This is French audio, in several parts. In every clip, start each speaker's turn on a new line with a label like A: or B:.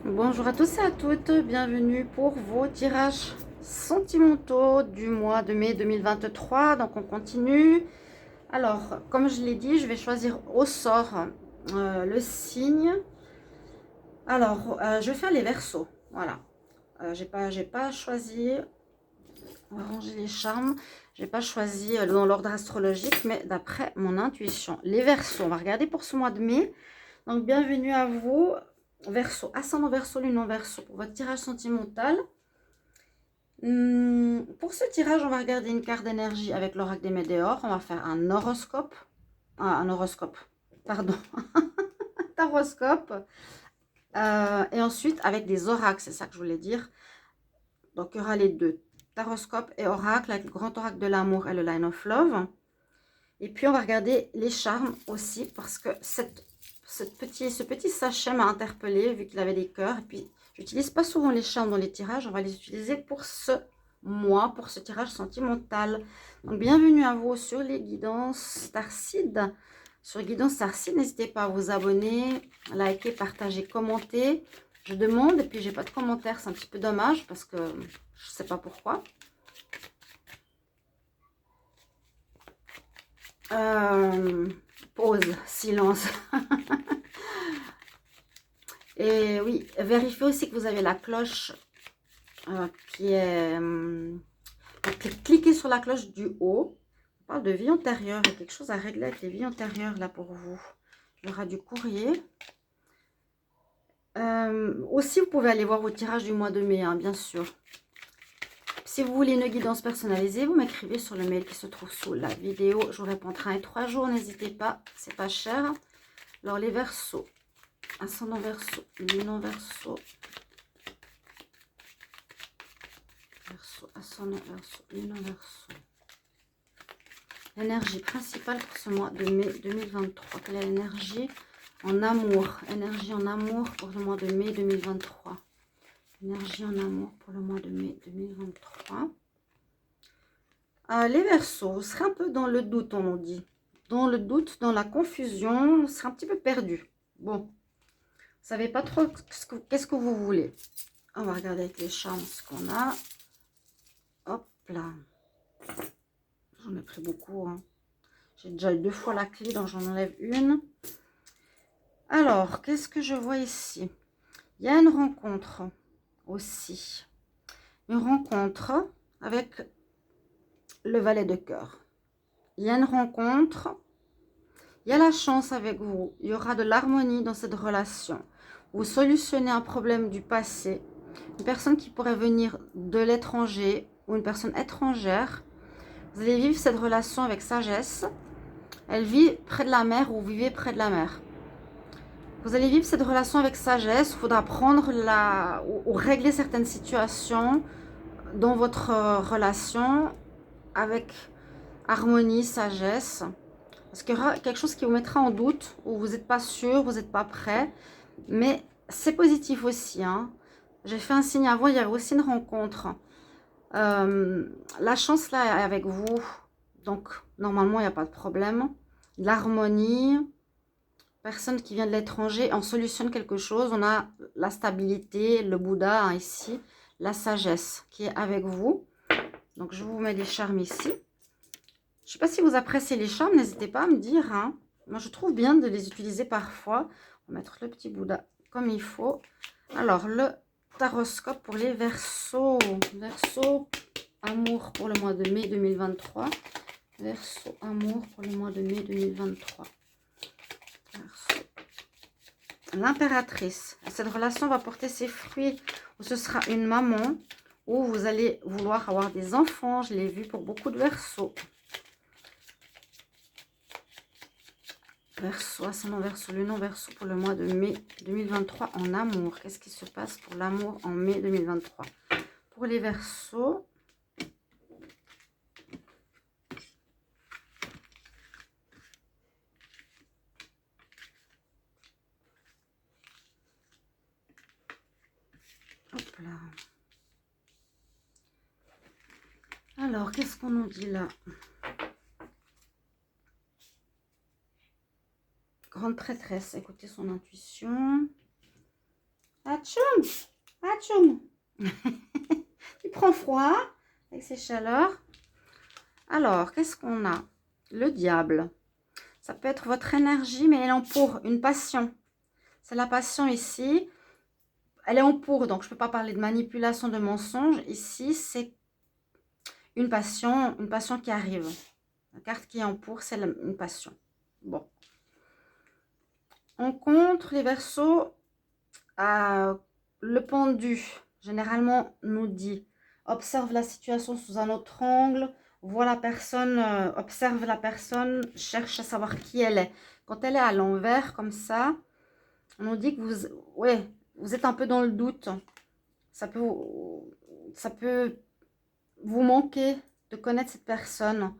A: Bonjour à tous et à toutes, bienvenue pour vos tirages sentimentaux du mois de mai 2023. Donc on continue. Alors, comme je l'ai dit, je vais choisir au sort le signe. Alors, je vais faire les Verseaux. Voilà. J'ai pas choisi. On va ranger les charmes. J'ai pas choisi dans l'ordre astrologique, mais d'après mon intuition. Les Verseaux. On va regarder pour ce mois de mai. Donc, bienvenue à vous. Verseau, ascendant Verseau, Lune en Verseau pour votre tirage sentimental. Pour ce tirage, on va regarder une carte d'énergie avec l'oracle des Météores. On va faire un horoscope. Un horoscope, pardon. Un taroscope. Et ensuite, avec des oracles, c'est ça que je voulais dire. Donc, il y aura les deux. Taroscope et oracle, avec le grand oracle de l'amour et le line of love. Et puis, on va regarder les charmes aussi, parce que ce petit sachet m'a interpellée, vu qu'il avait des cœurs. Et puis, j'utilise pas souvent les charmes dans les tirages. On va les utiliser pour ce mois, pour ce tirage sentimental. Donc, bienvenue à vous sur les guidances Starseed. Sur Guidance Starseed, n'hésitez pas à vous abonner, liker, partager, commenter. Je demande, et puis j'ai pas de commentaires, c'est un petit peu dommage, parce que je sais pas pourquoi. Pause, silence. Et oui, vérifiez aussi que vous avez la cloche qui est... cliquez sur la cloche du haut. On parle de vie antérieure. Il y a quelque chose à régler avec les vies antérieures là pour vous. Il y aura du courrier. Aussi, vous pouvez aller voir vos tirages du mois de mai, hein, bien sûr. Si vous voulez une guidance personnalisée, vous m'écrivez sur le mail qui se trouve sous la vidéo. Je vous répondrai en 3 jours, n'hésitez pas, c'est pas cher. Alors, les Verseaux. Ascendant Verseau, Lune en Verseau. Verseau, ascendant Verseau, Lune en Verseau. L'énergie principale pour ce mois de mai 2023. Quelle est l'énergie en amour? Énergie en amour pour le mois de mai 2023. Énergie en amour pour le mois de mai 2023. Les Verseaux, vous serez un peu dans le doute, on nous dit. Dans le doute, dans la confusion, vous serez un petit peu perdu. Bon, vous savez pas trop qu'est-ce que vous voulez. On va regarder avec les charmes ce qu'on a. Hop là. J'en ai pris beaucoup. Hein. J'ai déjà eu 2 fois la clé, donc j'en enlève une. Alors, qu'est-ce que je vois ici? Il y a une rencontre aussi. Une rencontre avec le valet de cœur. Il y a une rencontre. Il y a la chance avec vous. Il y aura de l'harmonie dans cette relation. Vous solutionnez un problème du passé. Une personne qui pourrait venir de l'étranger ou une personne étrangère. Vous allez vivre cette relation avec sagesse. Elle vit près de la mer ou vous vivez près de la mer. Vous allez vivre cette relation avec sagesse. Il faudra prendre ou régler certaines situations dans votre relation avec harmonie, sagesse. Parce qu'il y aura quelque chose qui vous mettra en doute, où vous n'êtes pas sûr, vous n'êtes pas prêt. Mais c'est positif aussi. Hein. J'ai fait un signe avant, il y avait aussi une rencontre. La chance là est avec vous. Donc, normalement, il n'y a pas de problème. L'harmonie. Personne qui vient de l'étranger, on solutionne quelque chose. On a la stabilité, le Bouddha hein, ici. La sagesse qui est avec vous. Donc, je vous mets les charmes ici. Je ne sais pas si vous appréciez les charmes, n'hésitez pas à me dire. Hein. Moi, je trouve bien de les utiliser parfois. On va mettre le petit Bouddha comme il faut. Alors, le taroscope pour les Verseaux. Verseaux, amour pour le mois de mai 2023. Verseau, amour pour le mois de mai 2023. Verseau. L'impératrice. Cette relation va porter ses fruits. Ou ce sera une maman. Ou vous allez vouloir avoir des enfants. Je l'ai vu pour beaucoup de Verseaux. Verseau, ascendant Verseau, Lune en Verseau pour le mois de mai 2023 en amour. Qu'est-ce qui se passe pour l'amour en mai 2023? Pour les Verseaux, hop là. Alors, qu'est-ce qu'on nous dit là? Grande prêtresse, écoutez son intuition. Atchoum, atchoum. Il prend froid avec ses chaleurs. Alors, qu'est-ce qu'on a? Le diable. Ça peut être votre énergie, mais elle est en pour, une passion. C'est la passion ici. Elle est en pour, donc je ne peux pas parler de manipulation, de mensonge. Ici, c'est une passion qui arrive. La carte qui est en pour, c'est une passion. Bon. On contre les Verseaux. Le pendu, généralement, nous dit observe la situation sous un autre angle. Vois la personne, observe la personne, cherche à savoir qui elle est. Quand elle est à l'envers, comme ça, on nous dit que vous êtes un peu dans le doute. Ça peut vous manquer de connaître cette personne.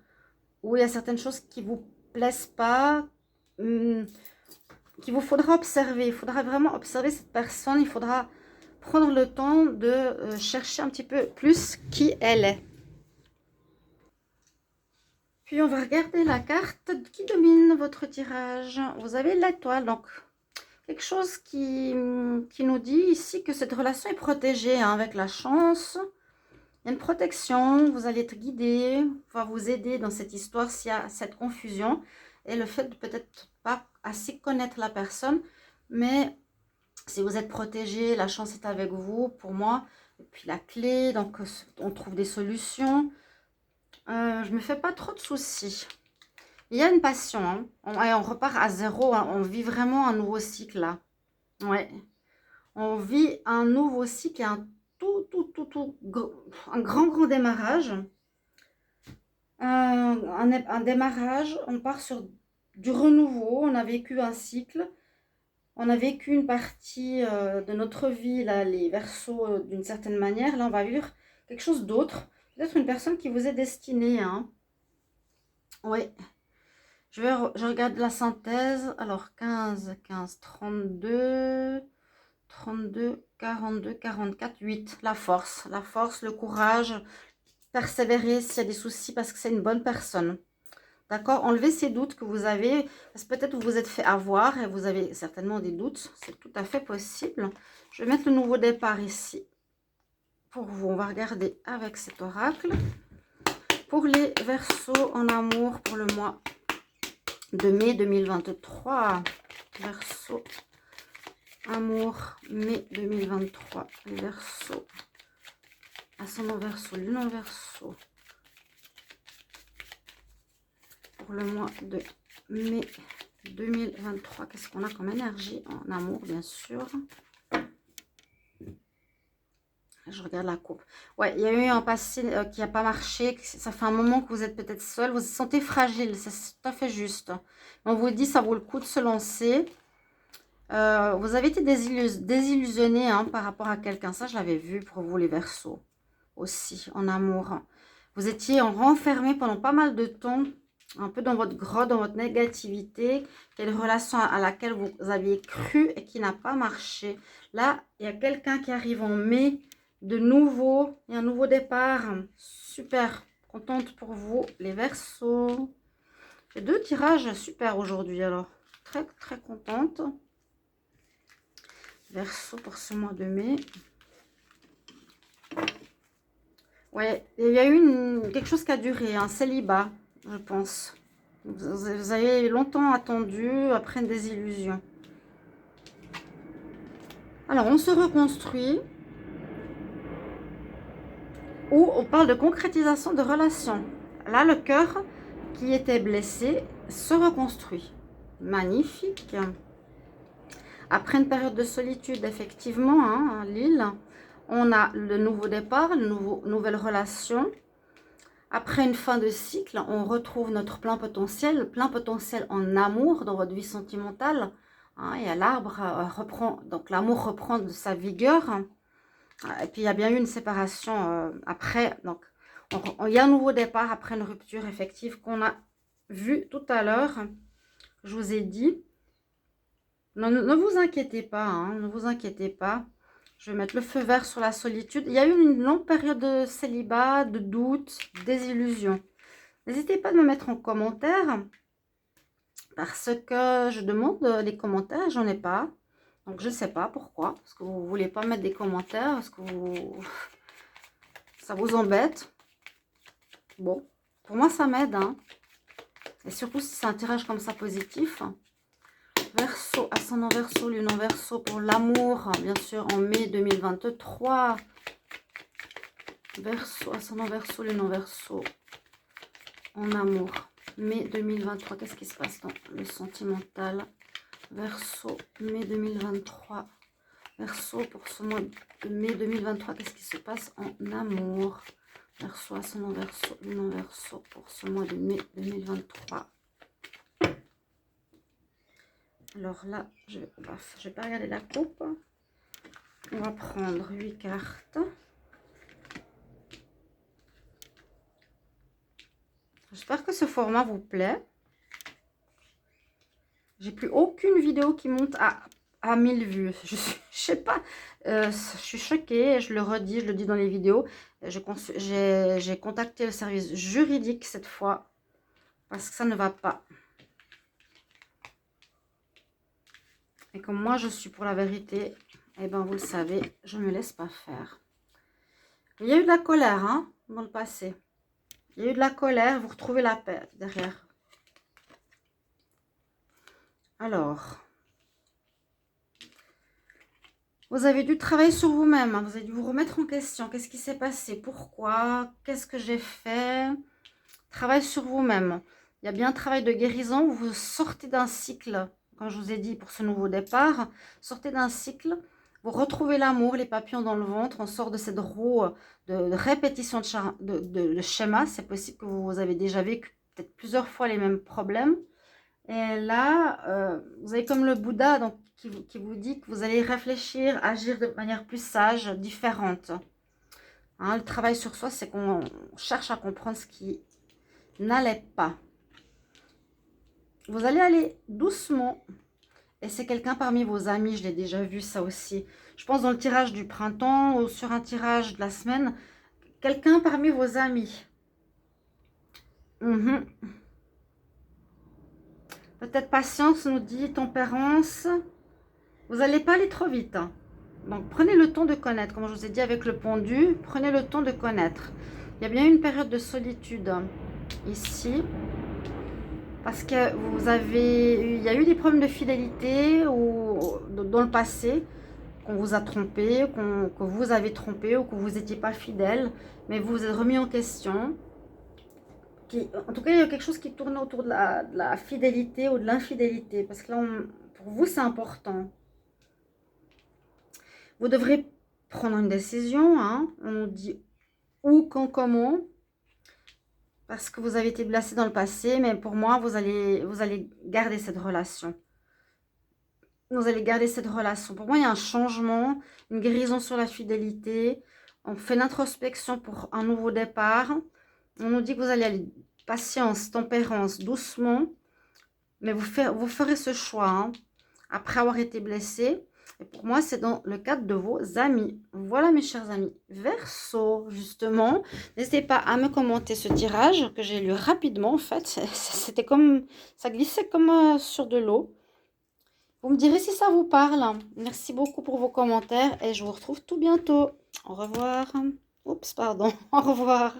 A: Ou il y a certaines choses qui ne vous plaisent pas, qu'il vous faudra observer. Il faudra vraiment observer cette personne. Il faudra prendre le temps de chercher un petit peu plus qui elle est. Puis on va regarder la carte qui domine votre tirage. Vous avez l'étoile, donc quelque chose qui nous dit ici que cette relation est protégée hein, avec la chance. Il y a une protection, vous allez être guidé, va vous aider dans cette histoire s'il y a cette confusion. Et le fait de peut-être pas assez connaître la personne, mais si vous êtes protégé, la chance est avec vous pour moi. Et puis la clé, donc on trouve des solutions. Je me fais pas trop de soucis. Il y a une passion, hein. On repart à zéro, hein. On vit vraiment un nouveau cycle là. Ouais. On vit un nouveau cycle et un grand démarrage. Un démarrage, on part sur du renouveau. On a vécu un cycle. On a vécu une partie de notre vie, là, les Verseaux, d'une certaine manière. Là, on va vivre quelque chose d'autre. Peut-être une personne qui vous est destinée. Hein. Oui. Je regarde la synthèse. Alors, 15, 32, 42, 44, 8. La force, le courage. Persévérer s'il y a des soucis parce que c'est une bonne personne. D'accord? Enlevez ces doutes que vous avez. Parce que peut-être vous vous êtes fait avoir et vous avez certainement des doutes. C'est tout à fait possible. Je vais mettre le nouveau départ ici. Pour vous, on va regarder avec cet oracle. Pour les Verseaux en amour pour le mois de mai 2023. Verseaux, amour, mai 2023. Les Verseaux. Ascendant Verseau, lune en Verseau. Pour le mois de mai 2023. Qu'est-ce qu'on a comme énergie en amour, bien sûr. Je regarde la coupe. Ouais, il y a eu un passé qui n'a pas marché. Ça fait un moment que vous êtes peut-être seul. Vous vous sentez fragile. C'est tout à fait juste. On vous dit ça vaut le coup de se lancer. Vous avez été désillusionné hein, par rapport à quelqu'un. Ça, je l'avais vu pour vous, les Verseaux. Aussi, en amour. Vous étiez renfermé pendant pas mal de temps. Un peu dans votre grotte, dans votre négativité. Quelle relation à laquelle vous aviez cru et qui n'a pas marché. Là, il y a quelqu'un qui arrive en mai. De nouveau, il y a un nouveau départ. Super, contente pour vous, les Verseaux. J'ai 2 tirages super aujourd'hui, alors. Très contente. Verseau pour ce mois de mai. Ouais, il y a eu quelque chose qui a duré, un célibat, je pense. Vous avez longtemps attendu après une désillusion. Alors, on se reconstruit. Où on parle de concrétisation de relations. Là, le cœur qui était blessé se reconstruit. Magnifique. Après une période de solitude, effectivement, hein, à Lille, on a le nouveau départ, nouvelle relation. Après une fin de cycle, on retrouve notre plein potentiel en amour dans votre vie sentimentale. Hein, et l'arbre reprend, donc l'amour reprend de sa vigueur. Et puis, il y a bien eu une séparation après. Donc, il y a un nouveau départ après une rupture effective qu'on a vu tout à l'heure. Je vous ai dit. Ne vous inquiétez pas. Hein, ne vous inquiétez pas. Je vais mettre le feu vert sur la solitude. Il y a eu une longue période de célibat, de doute, désillusion. N'hésitez pas à me mettre en commentaire. Parce que je demande les commentaires. J'en ai pas. Donc, je ne sais pas pourquoi. Parce que vous ne voulez pas mettre des commentaires. Parce que ça vous embête. Bon, pour moi, ça m'aide. Hein. Et surtout, si c'est un tirage comme ça positif. Verseau, ascendant Verseau, lune en Verseau pour l'amour. Bien sûr, en mai 2023. Verseau, ascendant Verseau, lune en Verseau. En amour. Mai 2023. Qu'est-ce qui se passe dans le sentimental? Verseau, mai 2023. Verseau, pour ce mois de mai 2023, qu'est-ce qui se passe en amour? Verseau, ascendant Verseau, lune en Verseau, pour ce mois de mai 2023. Alors là, je vais pas regarder la coupe. On va prendre 8 cartes. J'espère que ce format vous plaît. J'ai plus aucune vidéo qui monte à 1000 vues. Je sais pas. Je suis choquée. Je le redis, je le dis dans les vidéos. J'ai contacté le service juridique cette fois. Parce que ça ne va pas. Et comme moi, je suis pour la vérité, eh bien, vous le savez, je ne me laisse pas faire. Il y a eu de la colère, hein, dans le passé. Il y a eu de la colère. Vous retrouvez la paix derrière. Alors, vous avez dû travailler sur vous-même. Hein, vous avez dû vous remettre en question. Qu'est-ce qui s'est passé? Pourquoi? Qu'est-ce que j'ai fait? Travail sur vous-même. Il y a bien un travail de guérison. Vous sortez d'un cycle, comme je vous ai dit pour ce nouveau départ. Sortez d'un cycle. Vous retrouvez l'amour, les papillons dans le ventre. On sort de cette roue de répétition de schéma. C'est possible que vous avez déjà vécu peut-être plusieurs fois les mêmes problèmes. Et là, vous avez comme le Bouddha donc, qui vous dit que vous allez réfléchir, agir de manière plus sage, différente. Hein, le travail sur soi, c'est qu'on cherche à comprendre ce qui n'allait pas. Vous allez aller doucement. Et c'est quelqu'un parmi vos amis, je l'ai déjà vu ça aussi. Je pense dans le tirage du printemps ou sur un tirage de la semaine. Quelqu'un parmi vos amis. Peut-être patience, nous dit tempérance. Vous n'allez pas aller trop vite. Hein. Donc, prenez le temps de connaître. Comme je vous ai dit avec le pendu, prenez le temps de connaître. Il y a bien une période de solitude ici. Parce que il y a eu des problèmes de fidélité dans le passé. Qu'on vous a trompé, que vous avez trompé ou que vous n'étiez pas fidèle. Mais vous vous êtes remis en question. En tout cas, il y a quelque chose qui tourne autour de la fidélité ou de l'infidélité. Parce que là, pour vous, c'est important. Vous devrez prendre une décision. Hein. On nous dit où, quand, comment. Parce que vous avez été blessé dans le passé. Mais pour moi, vous allez garder cette relation. Vous allez garder cette relation. Pour moi, il y a un changement, une guérison sur la fidélité. On fait l'introspection pour un nouveau départ. On nous dit que vous allez aller patience, tempérance, doucement. Mais vous ferez ce choix hein, après avoir été blessé. Et pour moi, c'est dans le cadre de vos amis. Voilà mes chers amis. Verseau, justement. N'hésitez pas à me commenter ce tirage que j'ai lu rapidement en fait. C'était comme, ça glissait comme sur de l'eau. Vous me direz si ça vous parle. Merci beaucoup pour vos commentaires et je vous retrouve tout bientôt. Au revoir. Oups, pardon. Au revoir.